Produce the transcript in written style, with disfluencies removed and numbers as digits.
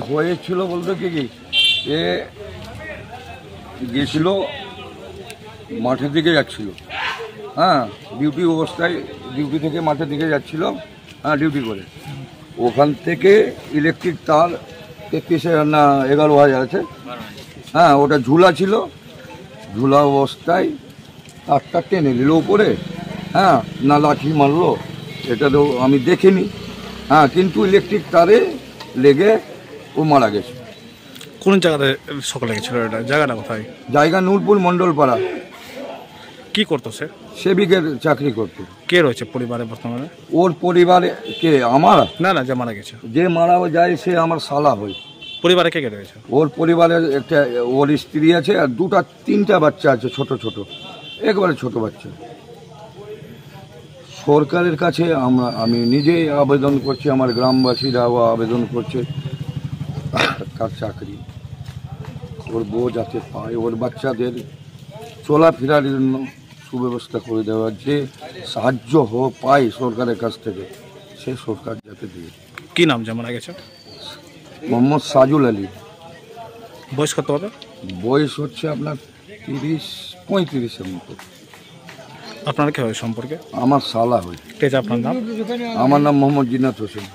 হয়েছিল বলতে কি এ গেছিল মাঠের দিকে যাচ্ছিল, হ্যাঁ ডিউটি অবস্থায়, ডিউটি থেকে মাঠের দিকে যাচ্ছিল, হ্যাঁ ডিউটি করে ওখান থেকে ইলেকট্রিক তার 11,000 আছে, হ্যাঁ ওটা ঝুলা ছিল, ঝুলা অবস্থায় তারটা টেনে নিল উপরে, হ্যাঁ না লাঠি মারলো এটা তো আমি দেখিনি, হ্যাঁ কিন্তু ইলেকট্রিক তারে লেগে ও মারা গেছে। কোন জায়গাতে সকালে গেছিল? এটা জায়গাটা কোথায়? জায়গা নূরপুর মণ্ডলপাড়া। কি করতো সে? সেবিকের চাকরি করতো। কে রয়েছে পরিবারে বর্তমানে? ওর পরিবারে কে? আমার না না, যে মারা গেছে। যে মারা যায় সে আমার শালা হয়। পরিবারে কে কে রয়েছে? ওর পরিবারের একটা ওর স্ত্রী আছে আর 2-3টা বাচ্চা আছে, ছোট ছোট, একবারে ছোট বাচ্চা। সরকারের কাছে আমি নিজেই আবেদন করছি, আমার গ্রামবাসীরাও আবেদন করছে তার চাকরি ওর বউ যাতে পায়, ওর বাচ্চাদের চলাফেরার জন্য সুব্যবস্থা করে দেওয়া, যে সাহায্য পায় সরকারের কাছ থেকে সে সরকার যাতে দিয়ে। কি নাম যে মারা গেছে? মোহাম্মদ সাজুল আলী। বয়স কত হবে? বয়স হচ্ছে আপনার 30-35-এর মতো। আপনার কে হয় সম্পর্কে? আমার শালা হয়। আপনার নাম? আমার নাম মোহাম্মদ জিনাত হোসেন।